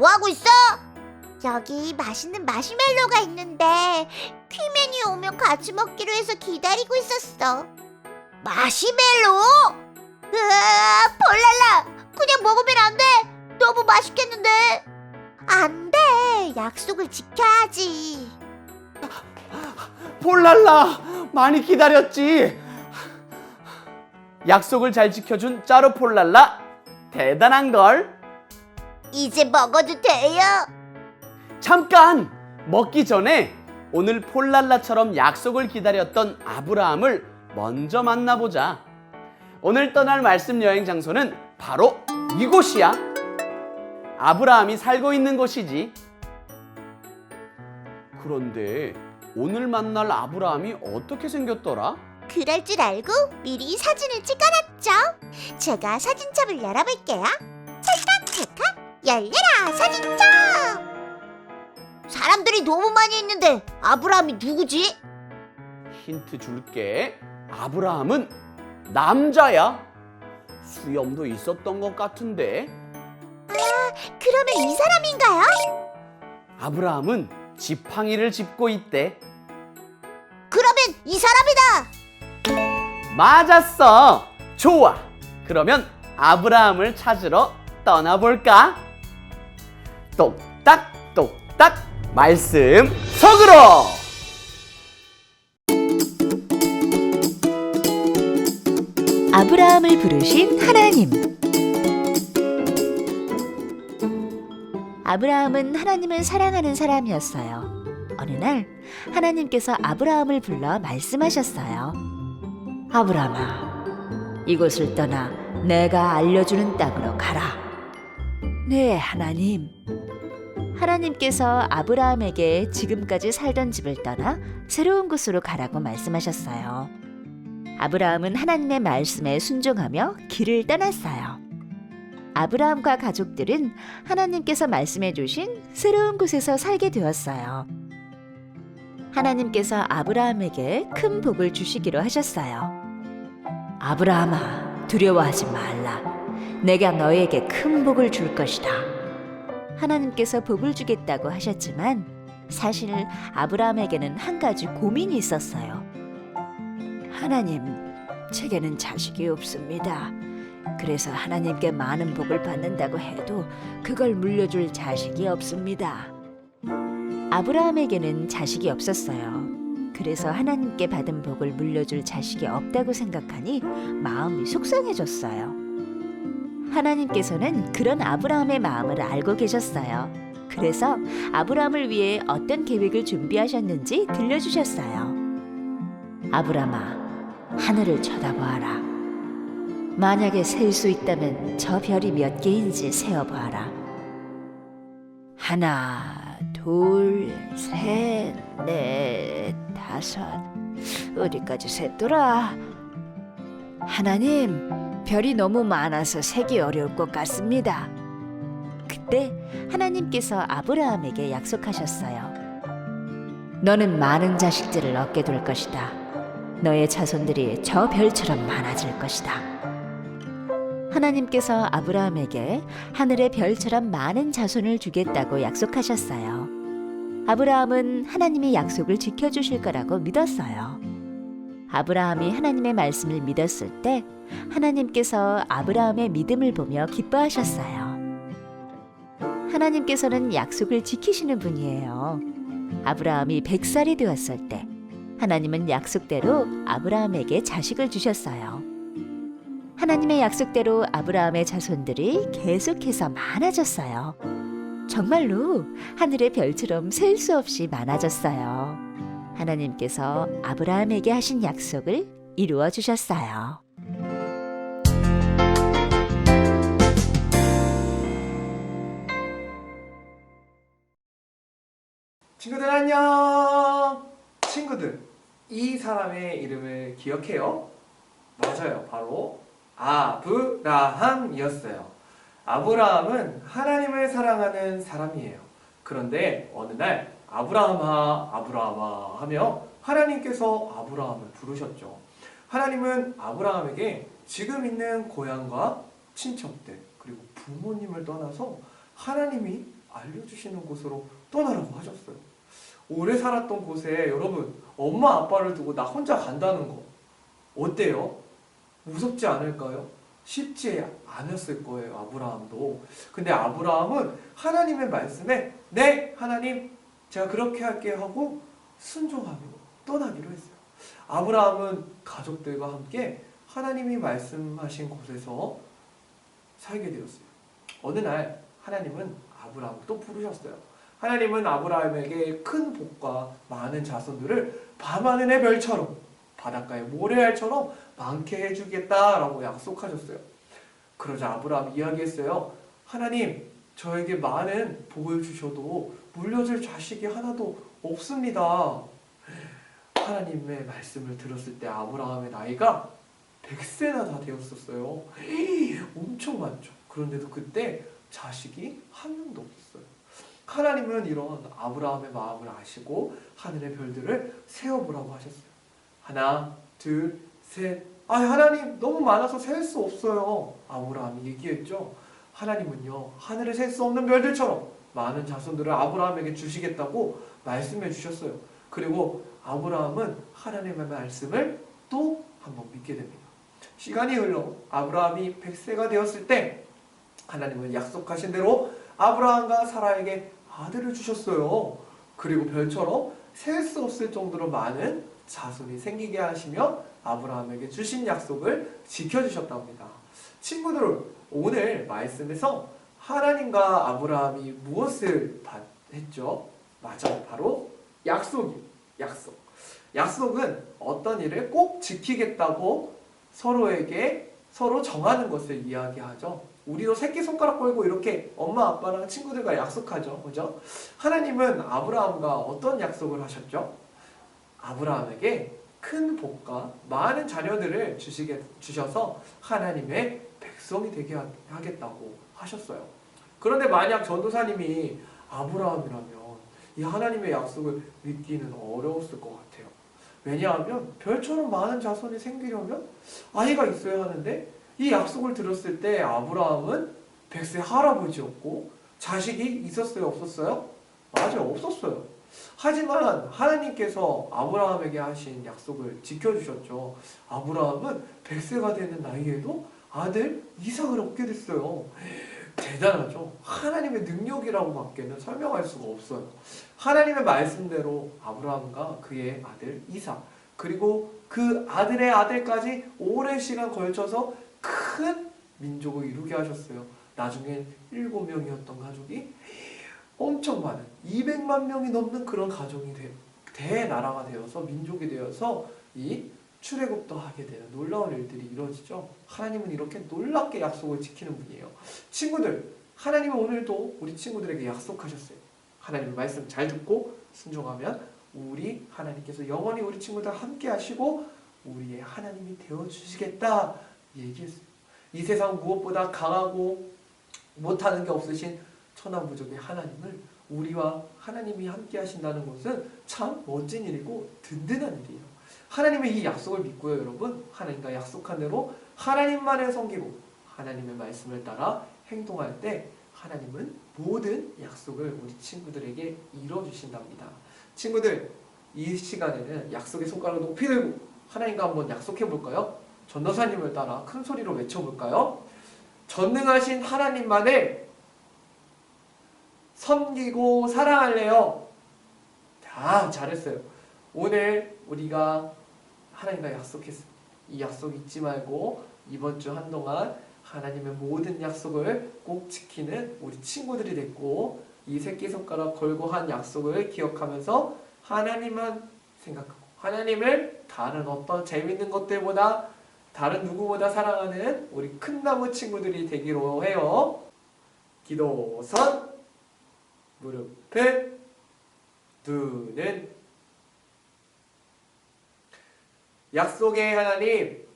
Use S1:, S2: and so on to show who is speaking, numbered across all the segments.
S1: 뭐 하고 있어? 여기 맛있는 마시멜로가 있는데 퀴맨이 오면 같이 먹기로 해서 기다리고 있었어. 마시멜로? 으아, 폴랄라! 그냥 먹으면 안 돼! 너무 맛있겠는데? 안 돼! 약속을 지켜야지.
S2: 폴랄라, 많이 기다렸지. 약속을 잘 지켜준 짜루 폴랄라, 대단한걸.
S1: 이제 먹어도 돼요?
S2: 잠깐! 먹기 전에 오늘 폴랄라처럼 약속을 기다렸던 아브라함을 먼저 만나보자. 오늘 떠날 말씀 여행 장소는 바로 이곳이야. 아브라함이 살고 있는 곳이지. 그런데 오늘 만날 아브라함이 어떻게 생겼더라?
S1: 그럴 줄 알고 미리 사진을 찍어놨죠. 제가 사진첩을 열어볼게요. 찰칵 찰칵 열려라 사진첩. 사람들이 너무 많이 있는데 아브라함이 누구지?
S2: 힌트 줄게. 아브라함은 남자야. 수염도 있었던 것 같은데.
S1: 그러면 이 사람인가요?
S2: 아브라함은 지팡이를 짚고 있대.
S1: 그러면 이 사람이다.
S2: 맞았어. 좋아. 그러면 아브라함을 찾으러 떠나볼까? 똑딱 똑딱 말씀 속으로.
S3: 아브라함을 부르신 하나님. 아브라함은 하나님을 사랑하는 사람이었어요. 어느 날 하나님께서 아브라함을 불러 말씀하셨어요. 아브라함아, 이곳을 떠나 내가 알려주는 땅으로 가라. 네, 하나님. 하나님께서 아브라함에게 지금까지 살던 집을 떠나 새로운 곳으로 가라고 말씀하셨어요. 아브라함은 하나님의 말씀에 순종하며 길을 떠났어요. 아브라함과 가족들은 하나님께서 말씀해 주신 새로운 곳에서 살게 되었어요. 하나님께서 아브라함에게 큰 복을 주시기로 하셨어요. 아브라함아, 두려워하지 말라. 내가 너에게 큰 복을 줄 것이다. 하나님께서 복을 주겠다고 하셨지만 사실 아브라함에게는 한 가지 고민이 있었어요. 하나님, 제게는 자식이 없습니다. 그래서 하나님께 많은 복을 받는다고 해도 그걸 물려줄 자식이 없습니다. 아브라함에게는 자식이 없었어요. 그래서 하나님께 받은 복을 물려줄 자식이 없다고 생각하니 마음이 속상해졌어요. 하나님께서는 그런 아브라함의 마음을 알고 계셨어요. 그래서 아브라함을 위해 어떤 계획을 준비하셨는지 들려주셨어요. 아브라함아, 하늘을 쳐다보아라. 만약에 셀 수 있다면 저 별이 몇 개인지 세어보아라. 하나, 둘, 셋, 넷, 다섯. 어디까지 셌더라? 하나님, 별이 너무 많아서 세기 어려울 것 같습니다. 그때 하나님께서 아브라함에게 약속하셨어요. 너는 많은 자식들을 얻게 될 것이다. 너의 자손들이 저 별처럼 많아질 것이다. 하나님께서 아브라함에게 하늘의 별처럼 많은 자손을 주겠다고 약속하셨어요. 아브라함은 하나님의 약속을 지켜주실 거라고 믿었어요. 아브라함이 하나님의 말씀을 믿었을 때 하나님께서 아브라함의 믿음을 보며 기뻐하셨어요. 하나님께서는 약속을 지키시는 분이에요. 아브라함이 100살이 되었을 때 하나님은 약속대로 아브라함에게 자식을 주셨어요. 하나님의 약속대로 아브라함의 자손들이 계속해서 많아졌어요. 정말로 하늘의 별처럼 셀 수 없이 많아졌어요. 하나님께서 아브라함에게 하신 약속을 이루어 주셨어요.
S4: 친구들 안녕! 친구들, 이 사람의 이름을 기억해요? 맞아요. 바로 아브라함이었어요. 아브라함은 하나님을 사랑하는 사람이에요. 그런데 어느 날 아브라함아, 아브라함아 하며 하나님께서 아브라함을 부르셨죠. 하나님은 아브라함에게 지금 있는 고향과 친척들 그리고 부모님을 떠나서 하나님이 알려주시는 곳으로 떠나라고 하셨어요. 오래 살았던 곳에 여러분 엄마 아빠를 두고 나 혼자 간다는 거 어때요? 무섭지 않을까요? 쉽지 않았을 거예요. 아브라함도. 근데 아브라함은 하나님의 말씀에 네 하나님 제가 그렇게 할게요 하고 순종하며 떠나기로 했어요. 아브라함은 가족들과 함께 하나님이 말씀하신 곳에서 살게 되었어요. 어느 날 하나님은 아브라함을 또 부르셨어요. 하나님은 아브라함에게 큰 복과 많은 자손들을 밤하늘의 별처럼 바닷가의 모래알처럼 많게 해주겠다라고 약속하셨어요. 그러자 아브라함이 이야기했어요. 하나님, 저에게 많은 복을 주셔도 물려줄 자식이 하나도 없습니다. 하나님의 말씀을 들었을 때 아브라함의 나이가 100세나 다 되었었어요. 엄청 많죠. 그런데도 그때 자식이 한 명도 없었어요. 하나님은 이런 아브라함의 마음을 아시고 하늘의 별들을 세어보라고 하셨어요. 하나, 둘, 셋. 아, 하나님 너무 많아서 셀 수 없어요. 아브라함이 얘기했죠. 하나님은요, 하늘에 셀 수 없는 별들처럼 많은 자손들을 아브라함에게 주시겠다고 말씀해 주셨어요. 그리고 아브라함은 하나님의 말씀을 또 한번 믿게 됩니다. 시간이 흘러 아브라함이 100세가 되었을 때 하나님은 약속하신 대로 아브라함과 사라에게 아들을 주셨어요. 그리고 별처럼 셀 수 없을 정도로 많은 자손이 생기게 하시며 아브라함에게 주신 약속을 지켜주셨답니다. 친구들, 오늘 말씀에서 하나님과 아브라함이 무엇을 했죠? 맞아요. 바로 약속이에요. 약속. 약속은 어떤 일을 꼭 지키겠다고 서로 정하는 것을 이야기하죠. 우리도 새끼손가락 걸고 이렇게 엄마 아빠랑 친구들과 약속하죠. 그죠? 하나님은 아브라함과 어떤 약속을 하셨죠? 아브라함에게 큰 복과 많은 자녀들을 주셔서 하나님의 백성이 되게 하겠다고 하셨어요. 그런데 만약 전도사님이 아브라함이라면 이 하나님의 약속을 믿기는 어려웠을 것 같아요. 왜냐하면 별처럼 많은 자손이 생기려면 아이가 있어야 하는데 이 약속을 들었을 때 아브라함은 100세 할아버지였고 자식이 있었어요? 없었어요? 맞아요. 없었어요. 하지만 하나님께서 아브라함에게 하신 약속을 지켜주셨죠. 아브라함은 100세가 되는 나이에도 아들 이삭을 얻게 됐어요. 대단하죠. 하나님의 능력이라고밖에는 설명할 수가 없어요. 하나님의 말씀대로 아브라함과 그의 아들 이삭 그리고 그 아들의 아들까지 오랜 시간 걸쳐서 큰 민족을 이루게 하셨어요. 나중엔 7명이었던 가족이 엄청 많은 200만 명이 넘는 그런 가정이 대나라가 되어서 민족이 되어서 이 출애굽도 하게 되는 놀라운 일들이 이루어지죠. 하나님은 이렇게 놀랍게 약속을 지키는 분이에요. 친구들, 하나님은 오늘도 우리 친구들에게 약속하셨어요. 하나님의 말씀 잘 듣고 순종하면 우리 하나님께서 영원히 우리 친구들과 함께 하시고 우리의 하나님이 되어주시겠다 얘기했어요. 이 세상 무엇보다 강하고 못하는 게 없으신 천하무적의 하나님을 우리와 하나님이 함께 하신다는 것은 참 멋진 일이고 든든한 일이에요. 하나님의 이 약속을 믿고요, 여러분. 하나님과 약속한 대로 하나님만을 섬기고 하나님의 말씀을 따라 행동할 때 하나님은 모든 약속을 우리 친구들에게 이뤄주신답니다. 친구들, 이 시간에는 약속의 손가락을 높이 들고 하나님과 한번 약속해 볼까요? 전도사님을 따라 큰 소리로 외쳐볼까요? 전능하신 하나님만을 섬기고 사랑할래요. 자, 잘했어요. 오늘 우리가 하나님과 약속했어요. 이 약속 잊지 말고 이번 주 한동안 하나님의 모든 약속을 꼭 지키는 우리 친구들이 됐고 이 새끼손가락 걸고 한 약속을 기억하면서 하나님만 생각하고 하나님을 다른 어떤 재밌는 것들보다 다른 누구보다 사랑하는 우리 큰 나무 친구들이 되기로 해요. 기도선 무릎을 두는 약속의 하나님,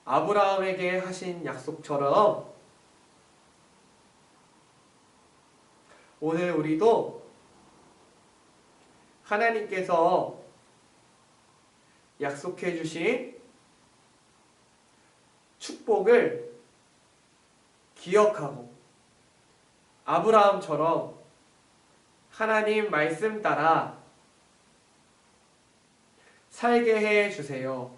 S4: 아브라함에게 하신 약속처럼 오늘 우리도 하나님께서 약속해 주신 축복을 기억하고 아브라함처럼 하나님 말씀 따라 살게 해 주세요.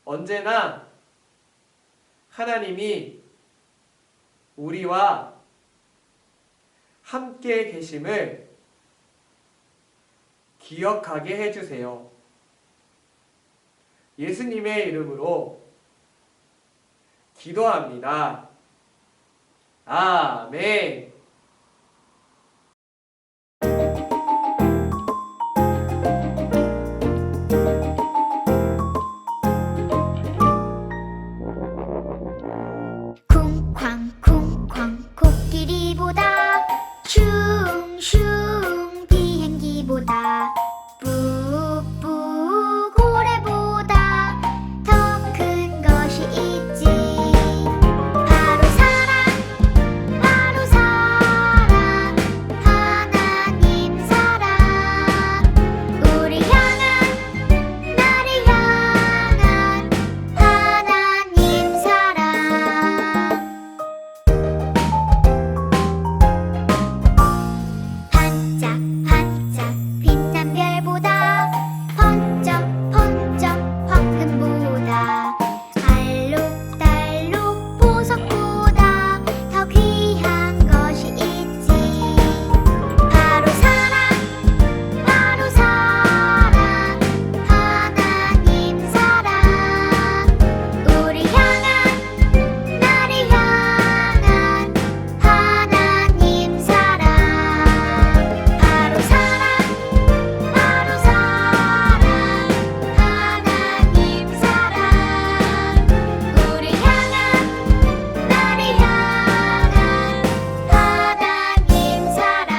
S4: 언제나 하나님이 우리와 함께 계심을 기억하게 해 주세요. 예수님의 이름으로 기도합니다. 아멘.
S1: 쿵쾅쿵쾅 코끼리보다 슝슝 비행기보다 뿌뿌 고래보다 더 큰 것이 있지. 바로 사랑, 바로 사랑, 하나님 사랑. 우리 향한, 나를 향한 하나님 사랑. 반짝반짝 빛난 별보다 번쩍번쩍 황금보다 알록달록 보석보다 더 귀한 것이 있지. 바로 사랑, 바로 사랑, 하나님 사랑. 우리 향한, 나를 향한 하나님 사랑. 바로 사랑, 바로 사랑, 하나님 사랑. 우리 향한, 나를 향한 하나님 사랑.